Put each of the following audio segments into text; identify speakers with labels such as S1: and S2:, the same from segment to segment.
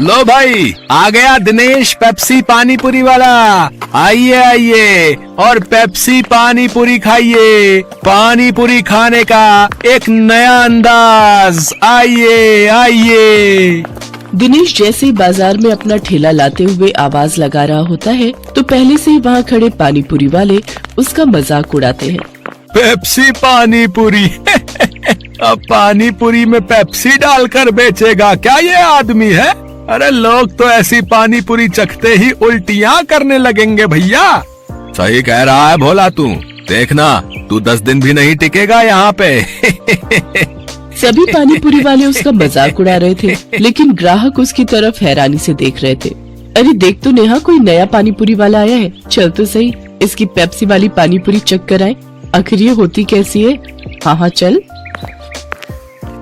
S1: लो भाई, आ गया दिनेश पेप्सी पानी पूरी वाला। आइए आइए और पेप्सी पानी पूरी खाइए। पानी पूरी खाने का एक नया अंदाज। आइए आइए।
S2: दिनेश जैसे ही बाजार में अपना ठेला लाते हुए आवाज लगा रहा होता है तो पहले से ही वहाँ खड़े पानी पूरी वाले उसका मजाक उड़ाते हैं।
S1: पेप्सी पानी पूरी अब पानी पूरी में पेप्सी डालकर बेचेगा क्या ये आदमी है? अरे लोग तो ऐसी पानी पूरी चखते ही उल्टियाँ करने लगेंगे भैया। सही कह रहा है भोला तू। देखना तू 10 दिन भी नहीं टिकेगा यहाँ पे।
S2: सभी पानी पूरी वाले उसका मजाक उड़ा रहे थे, लेकिन ग्राहक उसकी तरफ हैरानी से देख रहे थे। अरे देख तो नेहा, कोई नया पानी पूरी वाला आया है। चल तो सही, इसकी पेप्सी वाली पानी पूरी चख कर आए, आखिर ये होती कैसी है। हाँ हाँ चल।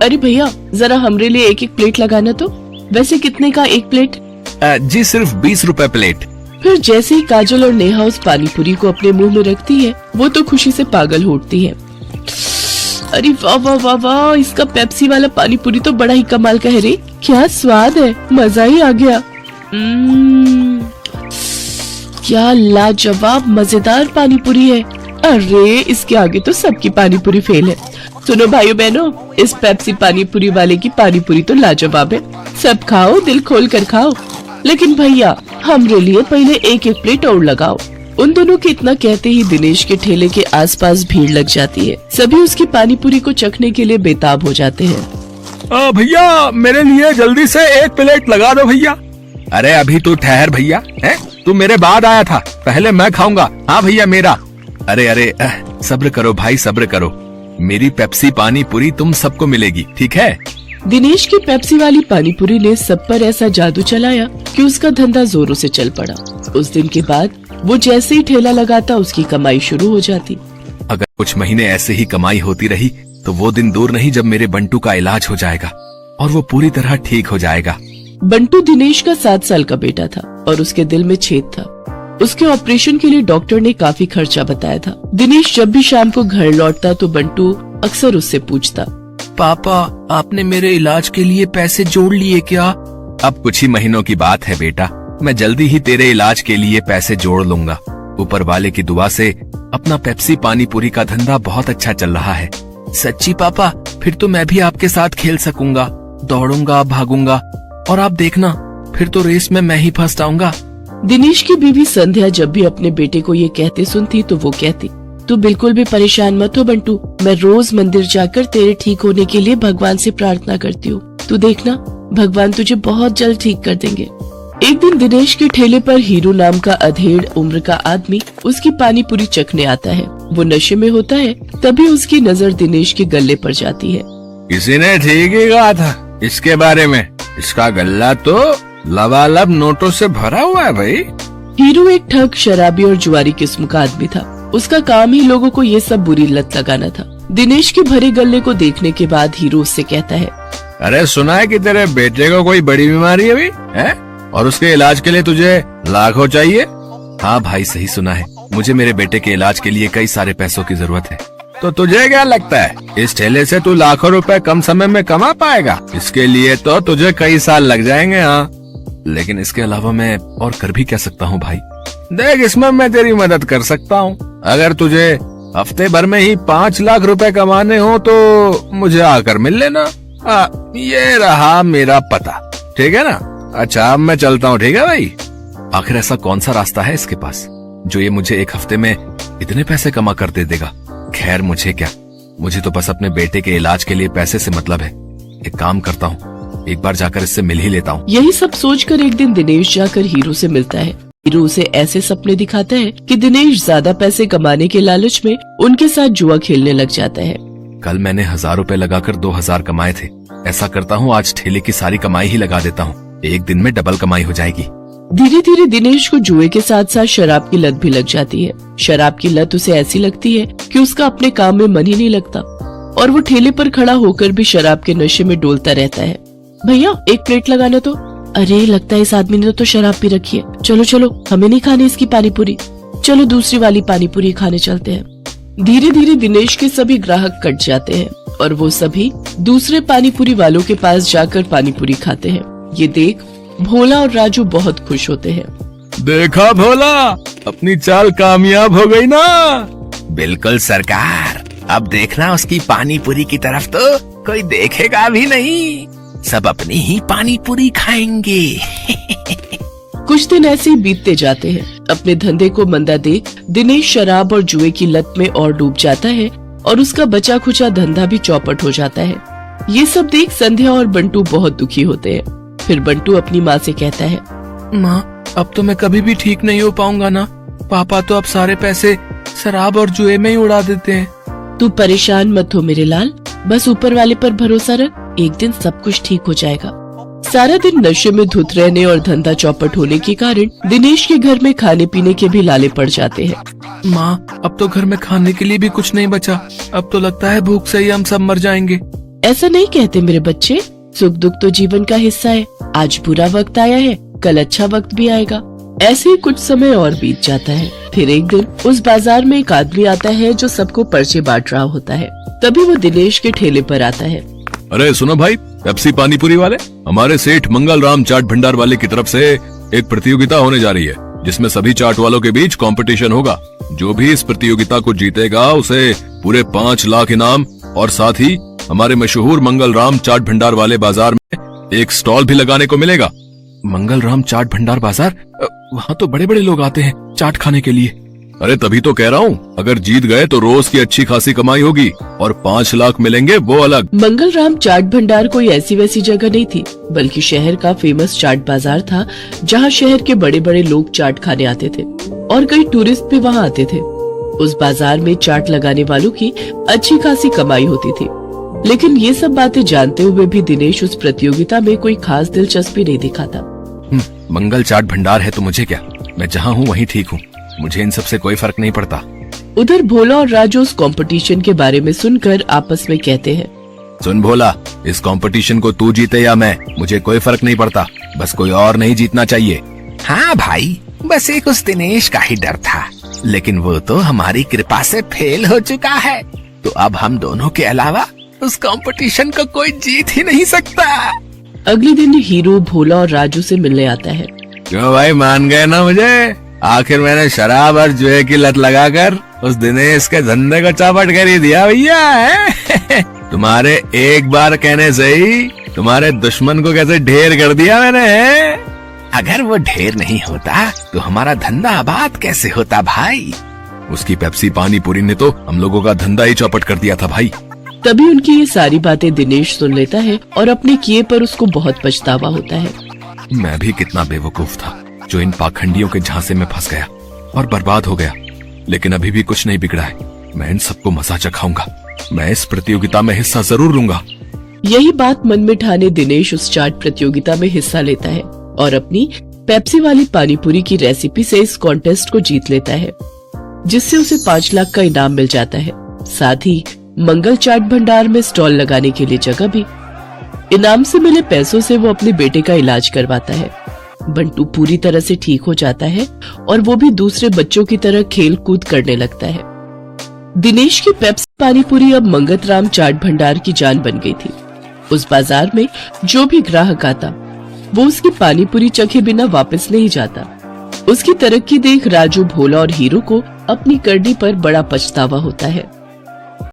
S2: अरे भैया जरा हमरे लिए एक एक प्लेट लगाना तो। वैसे कितने का एक प्लेट?
S1: जी सिर्फ 20 रुपए प्लेट।
S2: फिर जैसे ही काजल और नेहा उस पानी पूरी को अपने मुंह में रखती है, वो तो खुशी से पागल हो उठती है। अरे वाह वाह वाह वाह, इसका पेप्सी वाला पानी पूरी तो बड़ा ही कमाल का है रे। क्या स्वाद है, मजा ही आ गया। क्या लाजवाब मजेदार पानी पूरी है। अरे इसके आगे तो सबकी पानी पूरी फेल है। सुनो भाइयों बहनों, इस पेप्सी पानी पूरी वाले की पानी पूरी तो लाजवाब है। सब खाओ, दिल खोल कर खाओ, लेकिन भैया हमरे लिए पहले एक एक प्लेट और लगाओ। उन दोनों के इतना कहते ही दिनेश के ठेले के आसपास भीड़ लग जाती है। सभी उसकी पानी पूरी को चखने के लिए बेताब हो जाते हैं।
S1: भैया मेरे लिए जल्दी से एक प्लेट लगा दो भैया। अरे अभी तू ठहर भैया, है तू मेरे बाद आया था, पहले मैं खाऊंगा। हाँ भैया मेरा। अरे अरे सब्र करो भाई, सब्र करो। मेरी पेप्सी पानी पूरी तुम सबको मिलेगी, ठीक है?
S2: दिनेश की पेप्सी वाली पानी पूरी ने सब पर ऐसा जादू चलाया कि उसका धंधा जोरों से चल पड़ा। उस दिन के बाद वो जैसे ही ठेला लगाता उसकी कमाई शुरू हो जाती।
S1: अगर कुछ महीने ऐसे ही कमाई होती रही तो वो दिन दूर नहीं जब मेरे बंटू का इलाज हो जाएगा और वो पूरी तरह ठीक हो जाएगा।
S2: बंटू दिनेश का 7 साल का बेटा था और उसके दिल में छेद था। उसके ऑपरेशन के लिए डॉक्टर ने काफी खर्चा बताया था। दिनेश जब भी शाम को घर लौटता तो बंटू अक्सर उससे पूछता,
S1: पापा आपने मेरे इलाज के लिए पैसे जोड़ लिए क्या? अब कुछ ही महीनों की बात है बेटा, मैं जल्दी ही तेरे इलाज के लिए पैसे जोड़ लूंगा। ऊपर वाले की दुआ से अपना पेप्सी पानी पूरी का धंधा बहुत अच्छा चल रहा है। सच्ची पापा? फिर तो मैं भी आपके साथ खेल सकूंगा, दौड़ूंगा, भागूंगा और आप देखना फिर तो रेस में मैं ही फर्स्ट आऊंगा।
S2: दिनेश की बीवी संध्या जब भी अपने बेटे को ये कहते सुनती तो वो कहती, तू बिल्कुल भी परेशान मत हो बंटू, मैं रोज मंदिर जाकर तेरे ठीक होने के लिए भगवान से प्रार्थना करती हूँ। तू देखना भगवान तुझे बहुत जल्द ठीक कर देंगे। एक दिन दिनेश के ठेले पर हीरू नाम का अधेड़ उम्र का आदमी उसकी पानी पूरी चखने आता है। वो नशे में होता है, तभी उसकी नजर दिनेश के गले पर जाती है।
S1: किसी ने ठीक ही कहा था इसके बारे में, इसका गल्ला तो लबालब नोटों से भरा हुआ है भाई।
S2: हीरू एक ठग, शराबी और जुआरी किस्म का आदमी था। उसका काम ही लोगों को ये सब बुरी लत लगाना था। दिनेश के भरे गले को देखने के बाद हीरू उससे कहता है,
S1: अरे सुना है कि तेरे बेटे को कोई बड़ी बीमारी है अभी, है? और उसके इलाज के लिए तुझे लाखों चाहिए? हाँ भाई सही सुना है, मुझे मेरे बेटे के इलाज के लिए कई सारे पैसों की जरूरत है। तो तुझे क्या लगता है इस ठेले से तू लाखों रुपए कम समय में कमा पाएगा? इसके लिए तो तुझे कई साल लग जाएंगे। हाँ लेकिन इसके अलावा मैं और कर भी क्या सकता हूँ भाई? देख इसमें मैं तेरी मदद कर सकता हूँ। अगर तुझे हफ्ते भर में ही 5 लाख रुपए कमाने हो तो मुझे आकर मिल लेना। ये रहा मेरा पता, ठीक है ना? अच्छा अब मैं चलता हूँ, ठीक है भाई? आखिर ऐसा कौन सा रास्ता है इसके पास जो ये मुझे एक हफ्ते में इतने पैसे कमा कर दे देगा? खैर मुझे क्या, मुझे तो बस अपने बेटे के इलाज के लिए पैसे से मतलब है। एक काम करता हूँ, एक बार जाकर इससे मिल ही लेता हूँ।
S2: यही सब सोचकर एक दिन दिनेश जाकर हीरू से मिलता है। हीरू उसे ऐसे सपने दिखाता है कि दिनेश ज्यादा पैसे कमाने के लालच में उनके साथ जुआ खेलने लग जाता है।
S1: कल मैंने 1000 रुपए लगाकर 2000 कमाए थे। ऐसा करता हूँ आज ठेले की सारी कमाई ही लगा देता हूँ, एक दिन में डबल कमाई हो जाएगी।
S2: धीरे धीरे दिनेश को जुए के साथ साथ शराब की लत भी लग जाती है। शराब की लत उसे ऐसी लगती है कि उसका अपने काम में मन ही नहीं लगता और वो ठेले पर खड़ा होकर भी शराब के नशे में डोलता रहता है। भैया एक प्लेट लगाना तो। अरे लगता है इस आदमी ने तो शराब पी रखी है। चलो चलो, हमें नहीं खानी इसकी पानी पूरी, चलो दूसरी वाली पानी पूरी खाने चलते हैं। धीरे धीरे दिनेश के सभी ग्राहक कट जाते हैं और वो सभी दूसरे पानी पूरी वालों के पास जाकर पानी पूरी खाते हैं। ये देख भोला और राजू बहुत खुश होते हैं।
S1: देखा भोला, अपनी चाल कामयाब हो गई ना। बिल्कुल सरकार, अब देखना उसकी पानी पूरी की तरफ तो कोई देखेगा भी नहीं, सब अपनी ही पानी पूरी खाएंगे।
S2: कुछ दिन ऐसे ही बीतते जाते हैं। अपने धंधे को मंदा देख दिनेश शराब और जुए की लत में और डूब जाता है और उसका बचा खुचा धंधा भी चौपट हो जाता है। ये सब देख संध्या और बंटू बहुत दुखी होते हैं। फिर बंटू अपनी माँ से कहता है,
S1: माँ, अब तो मैं कभी भी ठीक नहीं हो पाऊंगा ना। पापा तो अब सारे पैसे शराब और जुए में ही उड़ा देते हैं।
S2: तू परेशान मत हो मेरे लाल, बस ऊपर वाले पर भरोसा रख, एक दिन सब कुछ ठीक हो जाएगा। सारा दिन नशे में धुत रहने और धंधा चौपट होने के कारण दिनेश के घर में खाने पीने के भी लाले पड़ जाते हैं।
S1: माँ, अब तो घर में खाने के लिए भी कुछ नहीं बचा। अब तो लगता है भूख से ही हम सब मर जाएंगे।
S2: ऐसा नहीं कहते मेरे बच्चे, सुख दुख तो जीवन का हिस्सा है। आज बुरा वक्त आया है, कल अच्छा वक्त भी आएगा। ऐसे ही कुछ समय और बीत जाता है। फिर एक दिन उस बाजार में एक आदमी आता है जो सबको पर्चे बांट रहा होता है। तभी वो दिनेश के ठेले पर आता है।
S1: अरे सुनो भाई, पेप्सी पानीपुरी वाले, हमारे सेठ मंगल राम चाट भंडार वाले की तरफ से एक प्रतियोगिता होने जा रही है, जिसमें सभी चाट वालों के बीच कंपटीशन होगा। जो भी इस प्रतियोगिता को जीतेगा उसे पूरे 5 लाख इनाम और साथ ही हमारे मशहूर मंगल राम चाट भंडार वाले बाजार में एक स्टॉल भी लगाने को मिलेगा। मंगल राम चाट भंडार बाजार, वहाँ तो बड़े बड़े लोग आते हैं चाट खाने के लिए। अरे तभी तो कह रहा हूँ, अगर जीत गए तो रोज की अच्छी खासी कमाई होगी और 5 लाख मिलेंगे वो अलग।
S2: मंगल राम चाट भंडार कोई ऐसी वैसी जगह नहीं थी, बल्कि शहर का फेमस चाट बाजार था, जहाँ शहर के बड़े बड़े लोग चाट खाने आते थे और कई टूरिस्ट भी वहाँ आते थे। उस बाजार में चाट लगाने वालों की अच्छी खासी कमाई होती थी। लेकिन ये सब बातें जानते हुए भी दिनेश उस प्रतियोगिता में कोई खास दिलचस्पी नहीं दिखाता।
S1: मंगल चाट भंडार है तो मुझे क्या, मैं जहाँ हूँ वहीं ठीक हूँ, मुझे इन सब से कोई फर्क नहीं पड़ता।
S2: उधर भोला और राजू उस कंपटीशन के बारे में सुनकर आपस में कहते हैं,
S1: सुन भोला, इस कंपटीशन को तू जीते या मैं, मुझे कोई फर्क नहीं पड़ता, बस कोई और नहीं जीतना चाहिए। हाँ भाई, बस एक उस दिनेश का ही डर था, लेकिन वो तो हमारी कृपा से फेल हो चुका है, तो अब हम दोनों के अलावा उस कंपटीशन को कोई जीत ही नहीं सकता।
S2: अगले दिन हीरो भोला और राजू से मिलने आता है।
S1: क्यों भाई, मान गए ना मुझे? आखिर मैंने शराब और जुए की लत लगाकर उस दिनेश के धंधे को चौपट कर ही दिया भैया है। तुम्हारे एक बार कहने से ही तुम्हारे दुश्मन को कैसे ढेर कर दिया मैंने है? अगर वो ढेर नहीं होता तो हमारा धंधा आबाद कैसे होता भाई? उसकी पेप्सी पानीपुरी ने तो हम लोगों का धंधा ही चौपट कर दिया था भाई।
S2: तभी उनकी ये सारी बातें दिनेश सुन लेता है और अपने किए पर उसको बहुत पछतावा होता है।
S1: मैं भी कितना बेवकूफ था जो इन पाखंडियों के झांसे में फंस गया और बर्बाद हो गया, लेकिन अभी भी कुछ नहीं बिगड़ा है। मैं इन सबको मजा चखाऊंगा, मैं इस प्रतियोगिता में हिस्सा जरूर लूंगा।
S2: यही बात मन में ठाने दिनेश उस चाट प्रतियोगिता में हिस्सा लेता है और अपनी पेप्सी वाली पानीपुरी की रेसिपी से इस कॉन्टेस्ट को जीत लेता है, जिससे उसे 5 लाख का इनाम मिल जाता है। साथ ही मंगल चाट भंडार में स्टॉल लगाने के लिए जगह भी। इनाम से मिले पैसों से वो अपने बेटे का इलाज करवाता है। बंटू पूरी तरह से ठीक हो जाता है और वो भी दूसरे बच्चों की तरह खेल कूद करने लगता है। दिनेश की पेप्सी पानीपुरी अब मंगल राम चाट भंडार की जान बन गई थी। उस बाजार में जो भी ग्राहक आता वो उसकी पानीपुरी चखे बिना वापस नहीं जाता। उसकी तरक्की देख राजू, भोला और हीरो को अपनी करनी पर बड़ा पछतावा होता है।